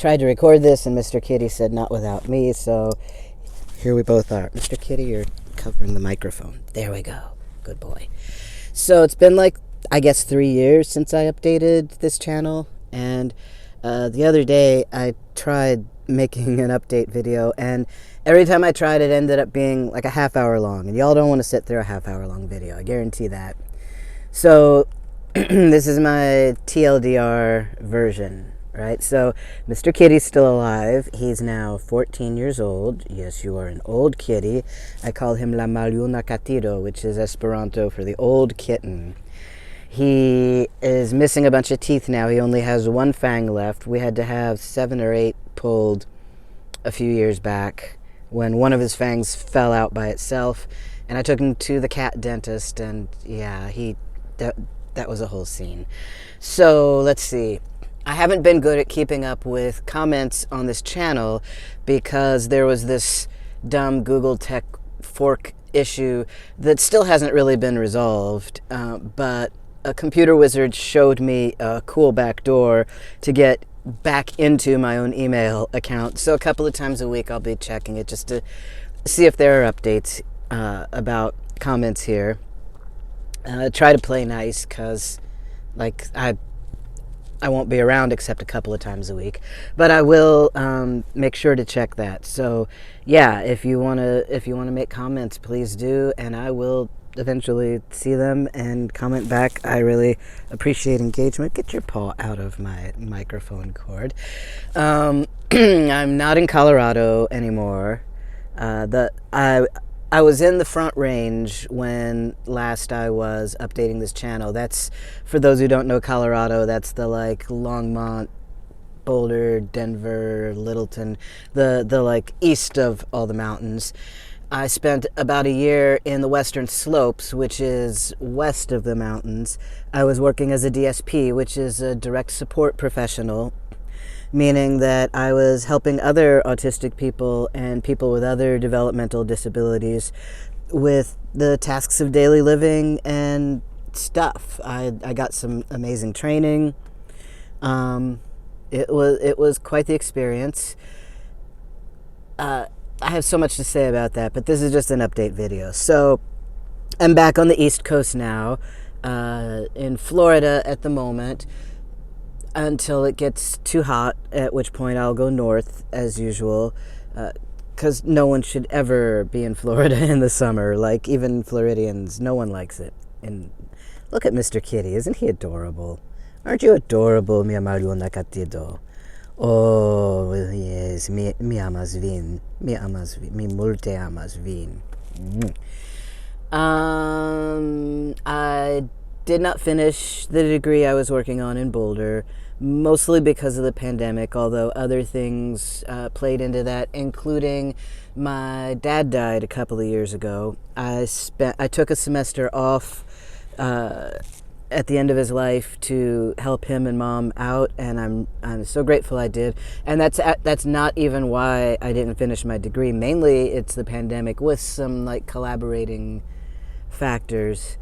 tried to record this, and Mr. Kitty said not without me, so here we both are. Mr. Kitty, you're covering the microphone. There we go. Good boy. So it's been like, I guess, 3 years since I updated this channel, and the other day I tried making an update video, and every time I tried it ended up being like a half hour long, and y'all don't want to sit through a half hour long video, I guarantee that. So this is my TLDR version, right? So Mr. Kitty's still alive. He's now 14 years old. Yes, you are an old kitty. I call him La Maljuna Catiro, which is Esperanto for the old kitten. He is missing a bunch of teeth now. He only has one fang left. We had to have 7 or 8 pulled a few years back when one of his fangs fell out by itself. And I took him to the cat dentist, and yeah, that was a whole scene. So let's see. I haven't been good at keeping up with comments on this channel because there was this dumb Google Tech fork issue that still hasn't really been resolved, but a computer wizard showed me a cool back door to get back into my own email account. So a couple of times a week I'll be checking it just to see if there are updates about comments here. Try to play nice because like I won't be around except a couple of times a week, but I will make sure to check that. So yeah, if you want to make comments, please do, and I will eventually see them and comment back. I really appreciate engagement. Get your paw out of my microphone cord. I'm not in Colorado anymore. I was in the Front Range when last I was updating this channel. That's, for those who don't know Colorado, that's the like Longmont, Boulder, Denver, Littleton, the like east of all the mountains. I spent about a year in the Western Slopes, which is west of the mountains. I was working as a DSP, which is a direct support professional, meaning that I was helping other autistic people and people with other developmental disabilities with the tasks of daily living and stuff. I got some amazing training. It was quite the experience. I have so much to say about that, but this is just an update video. So I'm back on the East Coast now, in Florida at the moment, until it gets too hot, at which point I'll go north as usual, because no one should ever be in Florida in the summer. Like, even Floridians, no one likes it. And look at Mr. Kitty, isn't he adorable? Aren't you adorable, mi Maljuna Catiro? Oh, yes, mi amas vin, mi multe amas vin. I did not finish the degree I was working on in Boulder, mostly because of the pandemic, although other things played into that, including my dad died a couple of years ago. I took a semester off at the end of his life to help him and Mom out, and I'm so grateful I did. And that's not even why I didn't finish my degree. Mainly it's the pandemic with some like collaborating factors.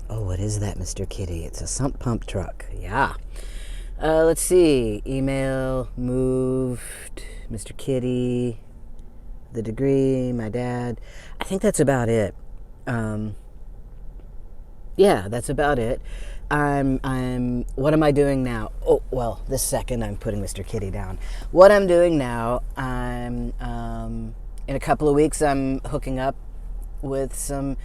Oh, what is that, Mr. Kitty? It's a sump pump truck. Yeah. Let's see. Email, moved, Mr. Kitty, the degree, my dad. I think that's about it. Yeah, that's about it. What am I doing now? Oh, well, this second I'm putting Mr. Kitty down. What I'm doing now, in a couple of weeks, I'm hooking up with some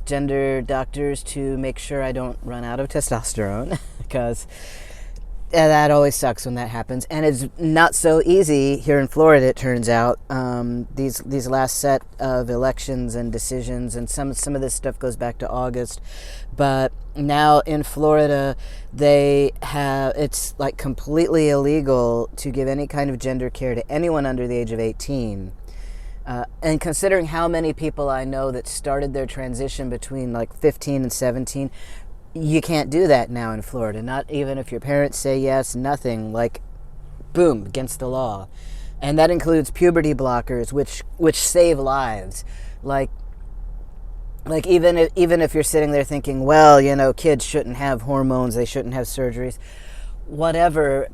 gender doctors to make sure I don't run out of testosterone, because that always sucks when that happens, and it's not so easy here in Florida, it turns out. These last set of elections and decisions, and some of this stuff goes back to August, but now in Florida it's like completely illegal to give any kind of gender care to anyone under the age of 18. And considering how many people I know that started their transition between like 15 and 17, you can't do that now in Florida. Not even if your parents say yes, nothing. Like, boom, against the law. And that includes puberty blockers, which save lives. Like even if you're sitting there thinking, well, kids shouldn't have hormones, they shouldn't have surgeries, whatever.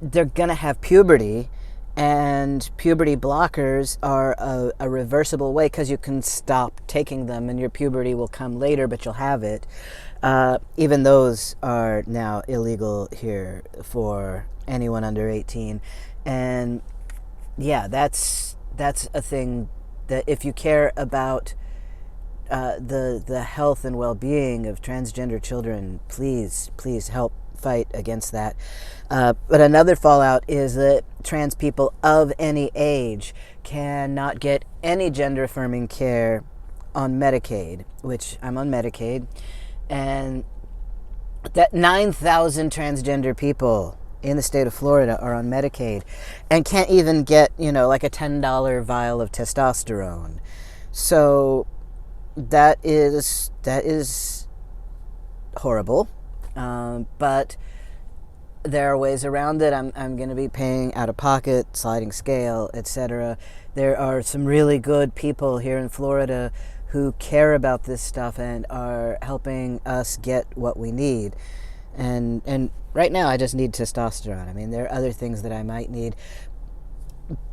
they're gonna have puberty, and puberty blockers are a reversible way, because you can stop taking them and your puberty will come later, but you'll have it. Even those are now illegal here for anyone under 18. And yeah, that's a thing that, if you care about the health and well-being of transgender children, please help fight against that. But another fallout is that trans people of any age cannot get any gender-affirming care on Medicaid, which I'm on Medicaid, and that 9,000 transgender people in the state of Florida are on Medicaid and can't even get, like a $10 vial of testosterone. So that is horrible. But there are ways around it. I'm going to be paying out of pocket, sliding scale, etc. There are some really good people here in Florida who care about this stuff and are helping us get what we need. And right now I just need testosterone. I mean, there are other things that I might need.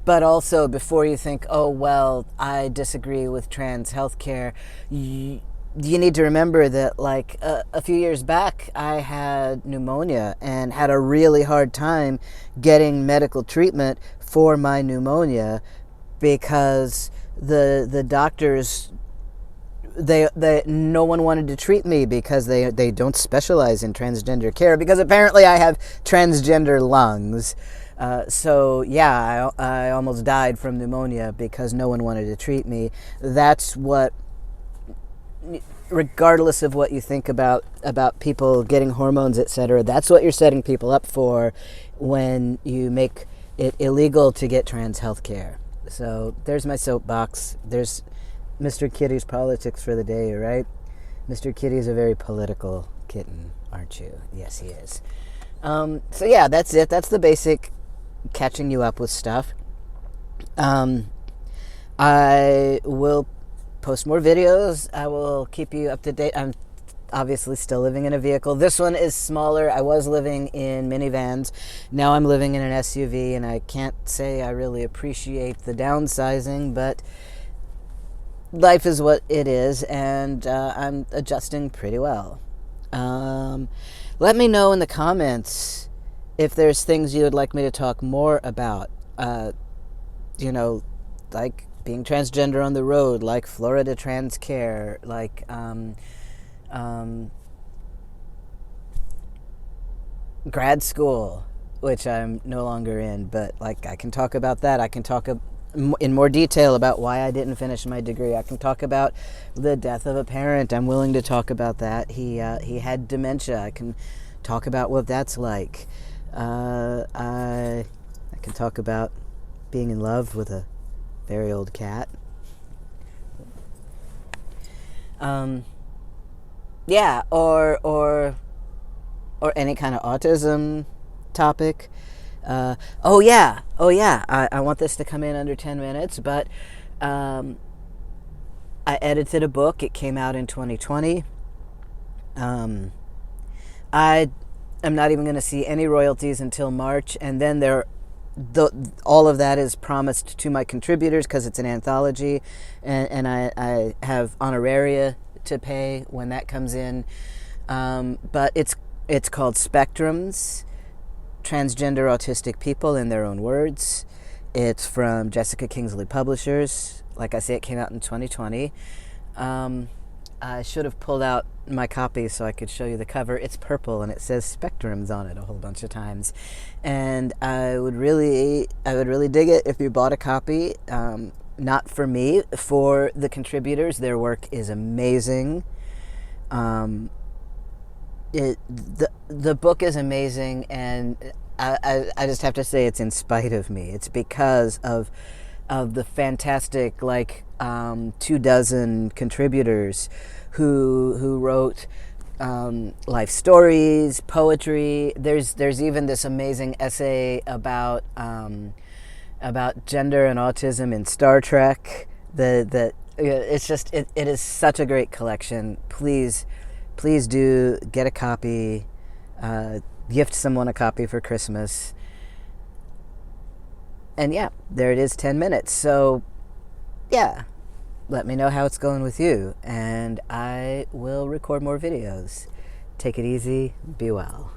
But also, before you think, oh, well, I disagree with trans healthcare, you need to remember that, like, a few years back, I had pneumonia and had a really hard time getting medical treatment for my pneumonia, because the doctors, no one wanted to treat me because they don't specialize in transgender care, because apparently I have transgender lungs. So yeah, I almost died from pneumonia because no one wanted to treat me. That's what, regardless of what you think about people getting hormones, etc., that's what you're setting people up for when you make it illegal to get trans health care. So there's my soapbox. There's Mr. Kitty's politics for the day, right? Mr. Kitty's a very political kitten, aren't you? Yes, he is. So yeah, that's it. That's the basic catching you up with stuff. I will post more videos. I will keep you up to date. I'm obviously still living in a vehicle. This one is smaller. I was living in minivans. Now I'm living in an SUV, and I can't say I really appreciate the downsizing, but life is what it is, and I'm adjusting pretty well. Let me know in the comments if there's things you would like me to talk more about. Like being transgender on the road, like Florida Trans Care, like grad school, which I'm no longer in, but like I can talk about that. I can talk in more detail about why I didn't finish my degree. I can talk about the death of a parent. I'm willing to talk about that. He had dementia. I can talk about what that's like. I can talk about being in love with a very old cat. Yeah, or any kind of autism topic. Oh yeah. I want this to come in under 10 minutes, but I edited a book. It came out in 2020. I am not even going to see any royalties until March, and then all of that is promised to my contributors because it's an anthology, and I have honoraria to pay when that comes in. But it's called Spectrums: Transgender Autistic People in Their Own Words. It's from Jessica Kingsley Publishers. Like I say, it came out in 2020. I should have pulled out my copy so I could show you the cover. It's purple and it says Spectrums on it a whole bunch of times. And I would really dig it if you bought a copy. Not for me, for the contributors. Their work is amazing. The book is amazing, and I just have to say it's in spite of me. It's because of the fantastic 24 contributors who wrote life stories, poetry. There's even this amazing essay about gender and autism in Star Trek. It's just it is such a great collection. Please do get a copy. Gift someone a copy for Christmas. And yeah, there it is, 10 minutes. So yeah, let me know how it's going with you, and I will record more videos. Take it easy. Be well.